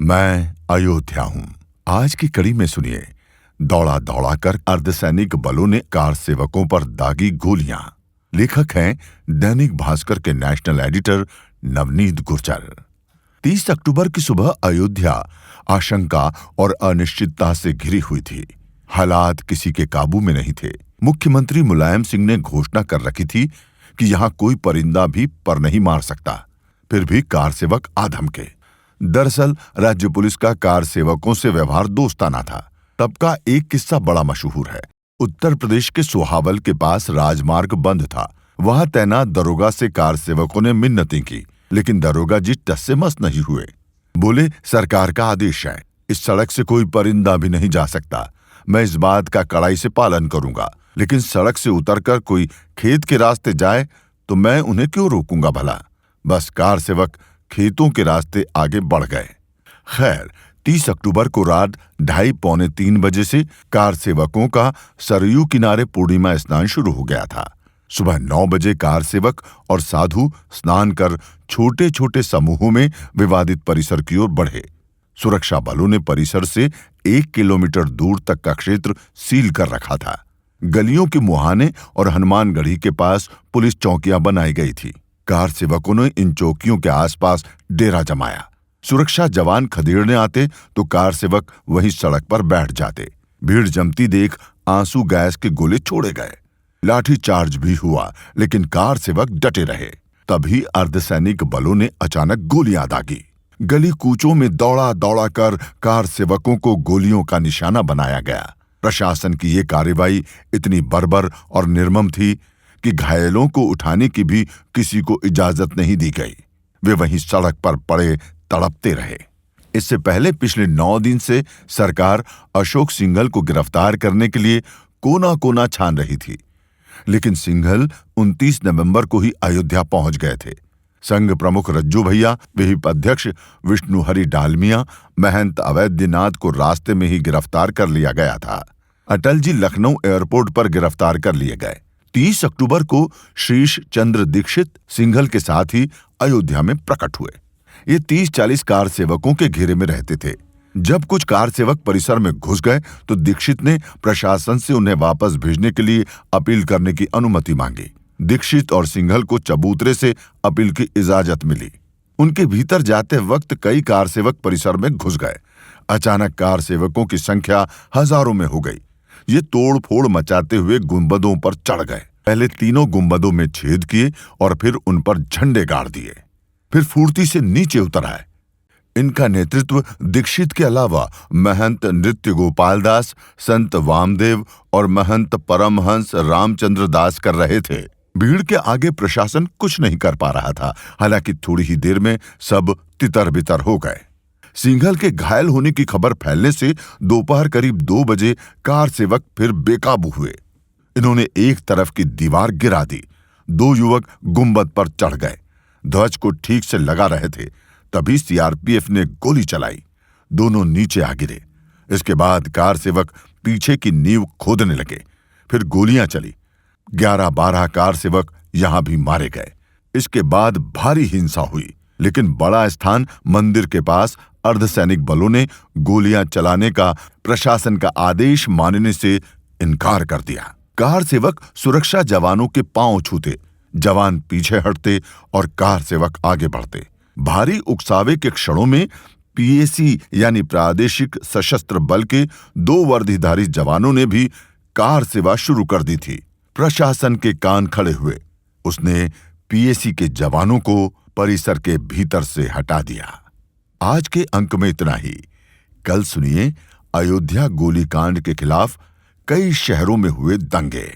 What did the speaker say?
मैं अयोध्या हूं। आज की कड़ी में सुनिए, दौड़ा दौड़ा कर अर्धसैनिक बलों ने कार सेवकों पर दागी गोलियां। लेखक हैं दैनिक भास्कर के नेशनल एडिटर नवनीत गुर्जर। 30 अक्टूबर की सुबह अयोध्या आशंका और अनिश्चितता से घिरी हुई थी। हालात किसी के काबू में नहीं थे। मुख्यमंत्री मुलायम सिंह ने घोषणा कर रखी थी कि यहां कोई परिंदा भी पर नहीं मार सकता। फिर भी कार सेवक आधम के। दरअसल राज्य पुलिस का कार सेवकों से व्यवहार दोस्ताना था। तब का एक किस्सा बड़ा मशहूर है। उत्तर प्रदेश के सोहावल के पास राजमार्ग बंद था। वहां तैनात दरोगा से कार सेवकों ने मिन्नतें की, लेकिन दरोगा जी टस से मस नहीं हुए। बोले, सरकार का आदेश है, इस सड़क से कोई परिंदा भी नहीं जा सकता। मैं इस बात का कड़ाई से पालन करूंगा, लेकिन सड़क से उतरकर कोई खेत के रास्ते जाए तो मैं उन्हें क्यों रोकूंगा भला। बस कार सेवक खेतों के रास्ते आगे बढ़ गए। खैर, 30 अक्टूबर को रात 2:30-3 बजे से कार सेवकों का सरयू किनारे पूर्णिमा स्नान शुरू हो गया था। सुबह 9 बजे कार सेवक और साधु स्नान कर छोटे छोटे समूहों में विवादित परिसर की ओर बढ़े। सुरक्षा बलों ने परिसर से 1 किलोमीटर दूर तक का क्षेत्र सील कर रखा था। गलियों के मुहाने और हनुमानगढ़ी के पास पुलिस चौकियां बनाई गई थी। कार सेवकों ने इन चौकियों के आसपास डेरा जमाया। सुरक्षा जवान खदेड़ने आते तो कार सेवक वहीं सड़क पर बैठ जाते। भीड़ जमती देख आंसू गैस के गोले छोड़े गए। लाठी चार्ज भी हुआ, लेकिन कार सेवक डटे रहे। तभी अर्धसैनिक बलों ने अचानक गोलियां दागी। गली कूचों में दौड़ा दौड़ा कर कार सेवकों को गोलियों का निशाना बनाया गया। प्रशासन की ये कार्रवाई इतनी बर्बर और निर्मम थी कि घायलों को उठाने की भी किसी को इजाजत नहीं दी गई। वे वहीं सड़क पर पड़े तड़पते रहे। इससे पहले पिछले 9 दिन से सरकार अशोक सिंघल को गिरफ्तार करने के लिए कोना कोना छान रही थी, लेकिन सिंघल 29 नवंबर को ही अयोध्या पहुंच गए थे। संघ प्रमुख रज्जू भैया, विहिप अध्यक्ष विष्णुहरि डालमिया, महंत अवैधनाथ को रास्ते में ही गिरफ्तार कर लिया गया था। अटल जी लखनऊ एयरपोर्ट पर गिरफ्तार कर लिए गए। 30 अक्टूबर को शीश चंद्र दीक्षित सिंघल के साथ ही अयोध्या में प्रकट हुए। ये 30-40 कार सेवकों के घेरे में रहते थे। जब कुछ कार सेवक परिसर में घुस गए तो दीक्षित ने प्रशासन से उन्हें वापस भेजने के लिए अपील करने की अनुमति मांगी। दीक्षित और सिंघल को चबूतरे से अपील की इजाजत मिली। उनके भीतर जाते वक्त कई कार सेवक परिसर में घुस गए। अचानक कार सेवकों की संख्या हजारों में हो गई। ये तोड़ फोड़ मचाते हुए गुंबदों पर चढ़ गए। पहले तीनों गुंबदों में छेद किए और फिर उन पर झंडे गाड़ दिए। फिर फुर्ती से नीचे उतर आए। इनका नेतृत्व दीक्षित के अलावा महंत नृत्य गोपाल दास, संत वामदेव और महंत परमहंस रामचंद्र दास कर रहे थे। भीड़ के आगे प्रशासन कुछ नहीं कर पा रहा था। हालांकि थोड़ी ही देर में सब तितर बितर हो गए। सिंघल के घायल होने की खबर फैलने से दोपहर करीब 2 बजे कार सेवक फिर बेकाबू हुए। इन्होंने एक तरफ की दीवार गिरा दी। 2 युवक गुंबद पर चढ़ गए। ध्वज को ठीक से लगा रहे थे, तभी सीआरपीएफ ने गोली चलाई। दोनों नीचे आ गिरे। इसके बाद कार सेवक पीछे की नींव खोदने लगे। फिर गोलियां चली। 11-12 कार सेवक यहां भी मारे गए। इसके बाद भारी हिंसा हुई, लेकिन बड़ा स्थान मंदिर के पास अर्धसैनिक बलों ने गोलियां चलाने का प्रशासन का आदेश मानने से इनकार कर दिया। कार सेवक सुरक्षा जवानों के पांव छूते, जवान पीछे हटते और कार सेवक आगे बढ़ते। भारी उकसावे के क्षणों में पीएसी यानी प्रादेशिक सशस्त्र बल के 2 वर्दीधारी जवानों ने भी कार सेवा शुरू कर दी थी। प्रशासन के कान खड़े हुए। उसने पीएसी के जवानों को परिसर के भीतर से हटा दिया। आज के अंक में इतना ही। कल सुनिए अयोध्या गोलीकांड के खिलाफ कई शहरों में हुए दंगे।